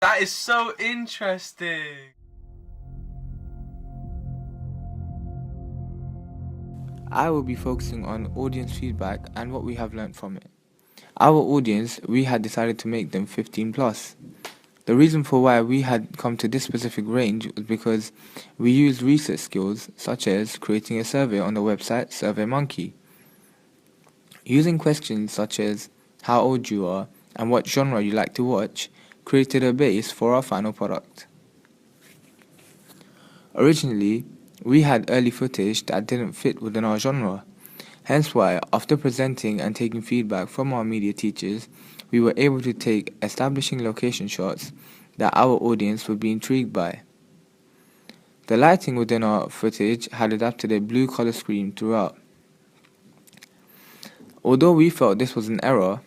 That is so interesting. I will be focusing on audience feedback and what we have learnt from it. Our audience, we had decided to make them 15 plus. The reason for why we had come to this specific range was because we used research skills such as creating a survey on the website SurveyMonkey. Using questions such as how old you are and what genre you like to watch created a base for our final product. Originally, we had early footage that didn't fit within our genre, hence why after presenting and taking feedback from our media teachers, we were able to take establishing location shots that our audience would be intrigued by. The lighting within our footage had adapted a blue color scheme throughout. Although we felt this was an error,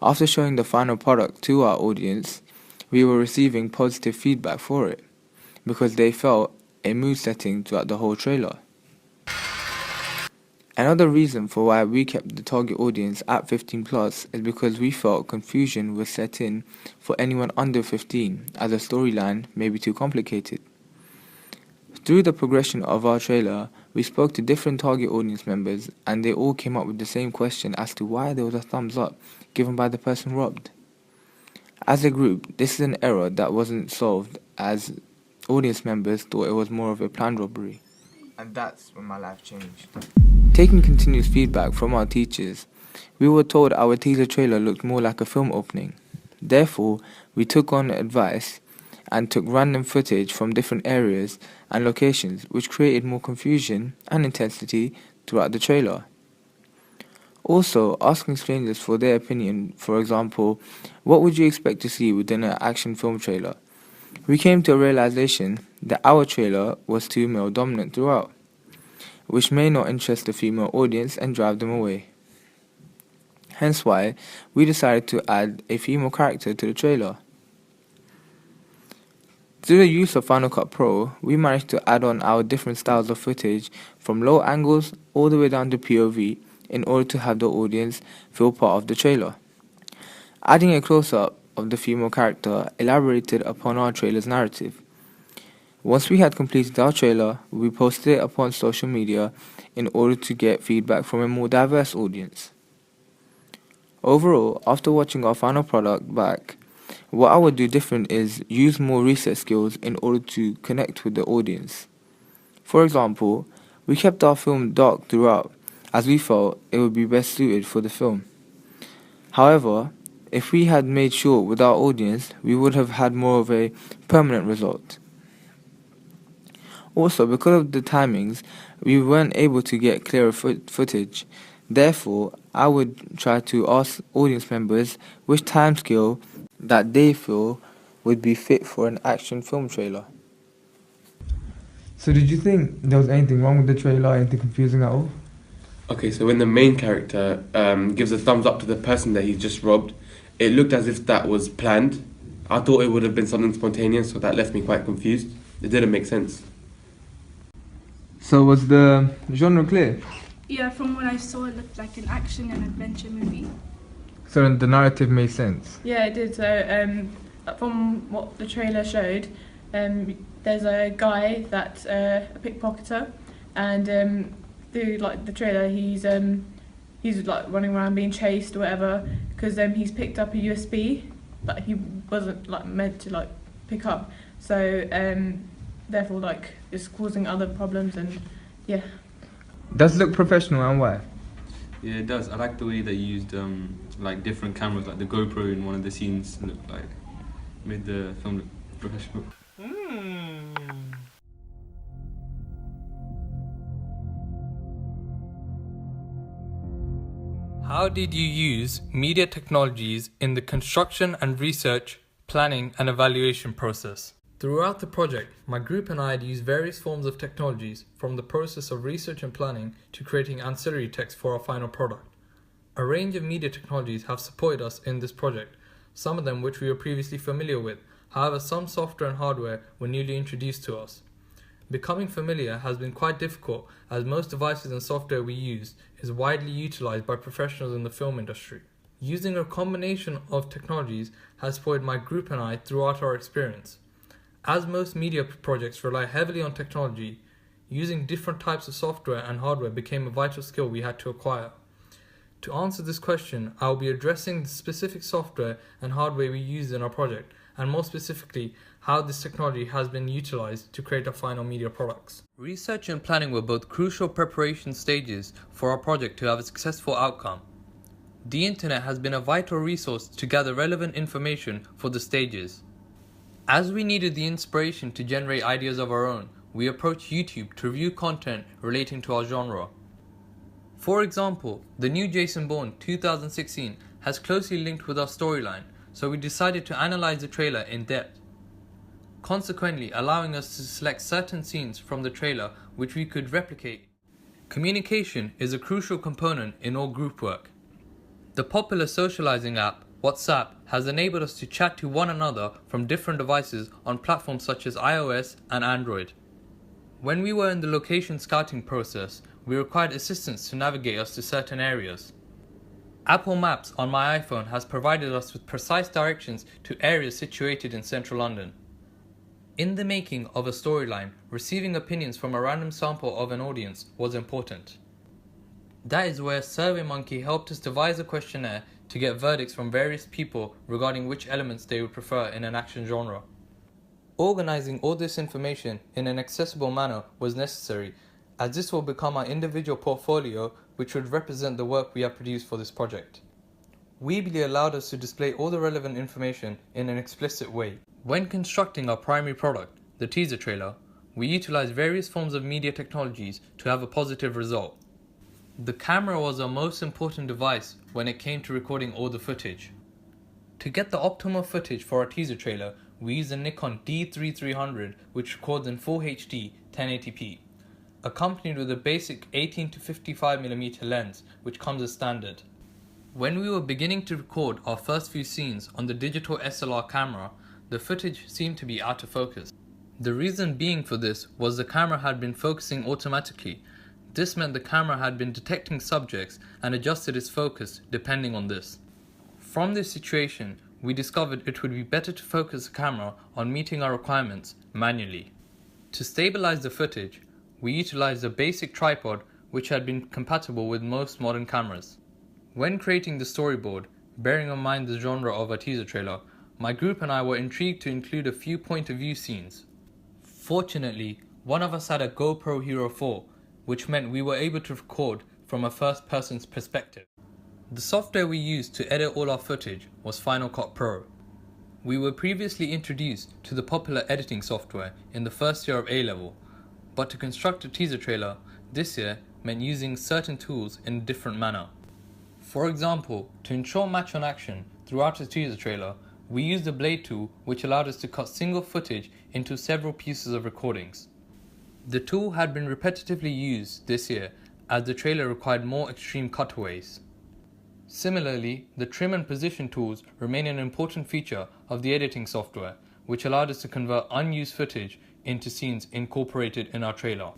after showing the final product to our audience, we were receiving positive feedback for it, because they felt a mood setting throughout the whole trailer. Another reason for why we kept the target audience at 15 plus is because we felt confusion was set in for anyone under 15, as the storyline may be too complicated. Through the progression of our trailer, we spoke to different target audience members and they all came up with the same question as to why there was a thumbs up given by the person robbed. As a group, this is an error that wasn't solved as audience members thought it was more of a planned robbery. And that's when my life changed. Taking continuous feedback from our teachers, we were told our teaser trailer looked more like a film opening. Therefore, we took on advice and took random footage from different areas and locations, which created more confusion and intensity throughout the trailer. Also, asking strangers for their opinion, for example, what would you expect to see within an action film trailer? We came to a realization that our trailer was too male dominant throughout, which may not interest the female audience and drive them away. Hence why we decided to add a female character to the trailer. Through the use of Final Cut Pro, we managed to add on our different styles of footage from low angles all the way down to POV in order to have the audience feel part of the trailer. Adding a close-up of the female character elaborated upon our trailer's narrative. Once we had completed our trailer, we posted it upon social media in order to get feedback from a more diverse audience. Overall, after watching our final product back, what I would do different is use more research skills in order to connect with the audience. For example, we kept our film dark throughout, as we felt it would be best suited for the film. However, if we had made sure with our audience, we would have had more of a permanent result. Also, because of the timings, we weren't able to get clearer footage. Therefore, I would try to ask audience members which timescale that they feel would be fit for an action film trailer. So did you think there was anything wrong with the trailer, anything confusing at all? Okay, so when the main character gives a thumbs up to the person that he's just robbed, it looked as if that was planned. I thought it would have been something spontaneous, so that left me quite confused. It didn't make sense. So was the genre clear? Yeah, from what I saw, it looked like an action and adventure movie. So the narrative made sense? Yeah, it did. So from what the trailer showed, there's a guy that's a pickpocketer, and through like the trailer, he's like running around being chased or whatever because he's picked up a USB that he wasn't like meant to like pick up. So therefore, like it's causing other problems and yeah. Does it look professional and why? Yeah, it does. I like the way they used like different cameras, like the GoPro in one of the scenes looked like made the film look professional. How did you use media technologies in the construction and research, planning and evaluation process? Throughout the project, my group and I had used various forms of technologies from the process of research and planning to creating ancillary text for our final product. A range of media technologies have supported us in this project, some of them which we were previously familiar with. However, some software and hardware were newly introduced to us. Becoming familiar has been quite difficult as most devices and software we use is widely utilized by professionals in the film industry. Using a combination of technologies has supported my group and I throughout our experience. As most media projects rely heavily on technology, using different types of software and hardware became a vital skill we had to acquire. To answer this question, I will be addressing the specific software and hardware we use in our project, and more specifically, how this technology has been utilized to create our final media products. Research and planning were both crucial preparation stages for our project to have a successful outcome. The internet has been a vital resource to gather relevant information for the stages. As we needed the inspiration to generate ideas of our own, we approached YouTube to review content relating to our genre. For example, the new Jason Bourne 2016 has closely linked with our storyline, so we decided to analyze the trailer in depth, consequently allowing us to select certain scenes from the trailer which we could replicate. Communication is a crucial component in all group work. The popular socializing app, WhatsApp, has enabled us to chat to one another from different devices on platforms such as iOS and Android. When we were in the location scouting process, we required assistance to navigate us to certain areas. Apple Maps on my iPhone has provided us with precise directions to areas situated in central London. In the making of a storyline, receiving opinions from a random sample of an audience was important. That is where SurveyMonkey helped us devise a questionnaire to get verdicts from various people regarding which elements they would prefer in an action genre. Organizing all this information in an accessible manner was necessary, as this will become our individual portfolio which would represent the work we have produced for this project. Weebly allowed us to display all the relevant information in an explicit way. When constructing our primary product, the teaser trailer, we utilized various forms of media technologies to have a positive result. The camera was our most important device when it came to recording all the footage. To get the optimal footage for our teaser trailer, we used a Nikon D3300 which records in Full HD 1080p, accompanied with a basic 18 to 55mm lens which comes as standard. When we were beginning to record our first few scenes on the digital SLR camera, the footage seemed to be out of focus. The reason being for this was the camera had been focusing automatically. This meant the camera had been detecting subjects and adjusted its focus depending on this. From this situation, we discovered it would be better to focus the camera on meeting our requirements manually. To stabilize the footage, we utilized a basic tripod which had been compatible with most modern cameras. When creating the storyboard, bearing in mind the genre of our teaser trailer, my group and I were intrigued to include a few point of view scenes. Fortunately, one of us had a GoPro Hero 4, which meant we were able to record from a first person's perspective. The software we used to edit all our footage was Final Cut Pro. We were previously introduced to the popular editing software in the first year of A-level, but to construct a teaser trailer this year meant using certain tools in a different manner. For example, to ensure match on action throughout the teaser trailer, we used the blade tool which allowed us to cut single footage into several pieces of recordings. The tool had been repetitively used this year as the trailer required more extreme cutaways. Similarly, the trim and position tools remain an important feature of the editing software, which allowed us to convert unused footage into scenes incorporated in our trailer.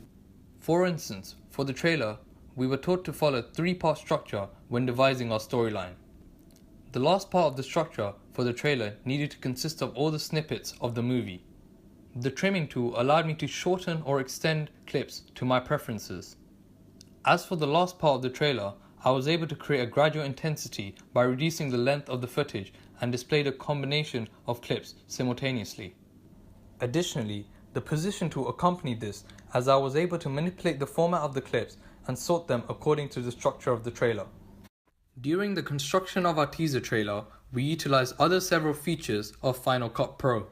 For instance, for the trailer, we were taught to follow a 3-part structure when devising our storyline. The last part of the structure for the trailer needed to consist of all the snippets of the movie. The trimming tool allowed me to shorten or extend clips to my preferences. As for the last part of the trailer, I was able to create a gradual intensity by reducing the length of the footage and displayed a combination of clips simultaneously. Additionally, the position tool accompanied this as I was able to manipulate the format of the clips and sort them according to the structure of the trailer. During the construction of our teaser trailer, we utilized other several features of Final Cut Pro.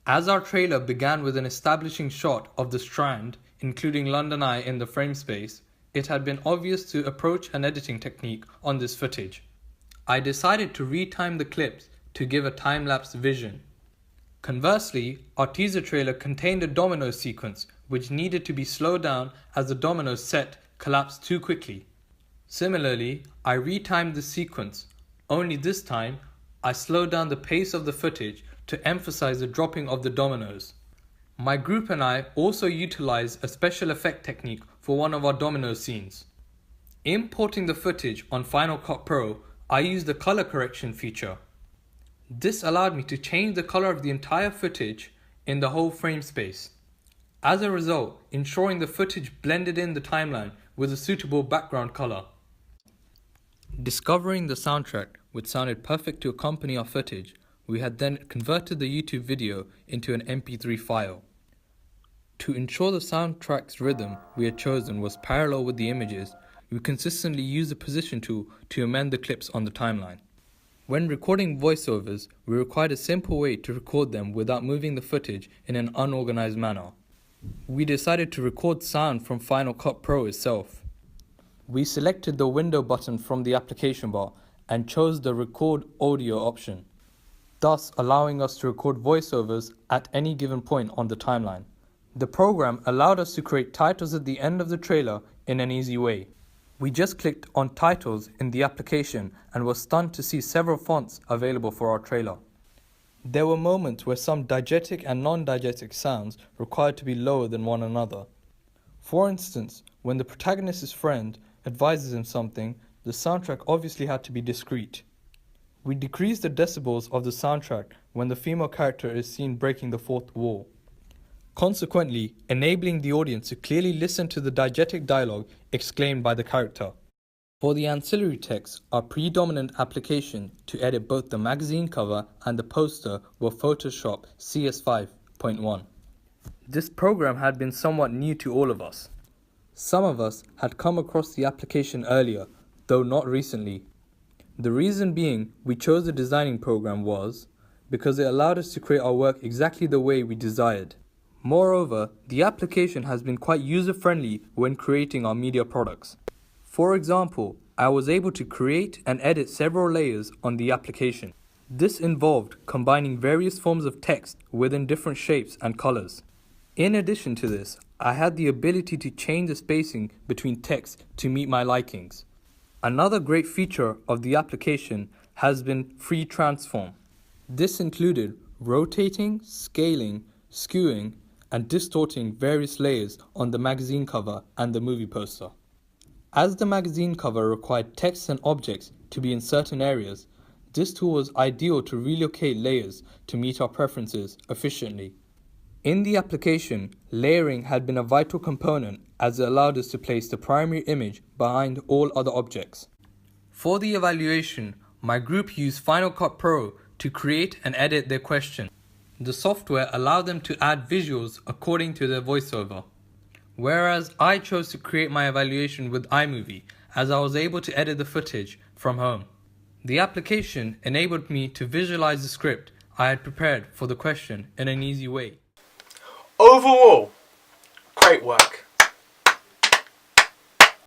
As our trailer began with an establishing shot of the Strand, including London Eye in the frame space, it had been obvious to approach an editing technique on this footage. I decided to retime the clips to give a time-lapse vision. Conversely, our teaser trailer contained a domino sequence which needed to be slowed down as the domino set collapsed too quickly. Similarly, I retimed the sequence, only this time I slowed down the pace of the footage to emphasize the dropping of the dominoes. My group and I also utilized a special effect technique for one of our domino scenes. Importing the footage on Final Cut Pro, I used the color correction feature. This allowed me to change the color of the entire footage in the whole frame space. As a result, ensuring the footage blended in the timeline with a suitable background color. Discovering the soundtrack which sounded perfect to accompany our footage, we had then converted the YouTube video into an MP3 file. To ensure the soundtrack's rhythm we had chosen was parallel with the images, we consistently used the position tool to amend the clips on the timeline. When recording voiceovers, we required a simple way to record them without moving the footage in an unorganized manner. We decided to record sound from Final Cut Pro itself. We selected the window button from the application bar and chose the record audio option, thus allowing us to record voiceovers at any given point on the timeline. The program allowed us to create titles at the end of the trailer in an easy way. We just clicked on titles in the application and were stunned to see several fonts available for our trailer. There were moments where some diegetic and non-diegetic sounds required to be lower than one another. For instance, when the protagonist's friend advises him something, the soundtrack obviously had to be discreet. We decreased the decibels of the soundtrack when the female character is seen breaking the fourth wall, consequently enabling the audience to clearly listen to the diegetic dialogue exclaimed by the character. For the ancillary text, our predominant application to edit both the magazine cover and the poster were Photoshop CS5.1. This program had been somewhat new to all of us. Some of us had come across the application earlier, though not recently. The reason being we chose the designing program was because it allowed us to create our work exactly the way we desired. Moreover, the application has been quite user-friendly when creating our media products. For example, I was able to create and edit several layers on the application. This involved combining various forms of text within different shapes and colors. In addition to this, I had the ability to change the spacing between text to meet my likings. Another great feature of the application has been free transform. This included rotating, scaling, skewing, and distorting various layers on the magazine cover and the movie poster. As the magazine cover required text and objects to be in certain areas, this tool was ideal to relocate layers to meet our preferences efficiently. In the application, layering had been a vital component as it allowed us to place the primary image behind all other objects. For the evaluation, my group used Final Cut Pro to create and edit their question. The software allowed them to add visuals according to their voiceover, whereas I chose to create my evaluation with iMovie as I was able to edit the footage from home. The application enabled me to visualize the script I had prepared for the question in an easy way. Overall, great work.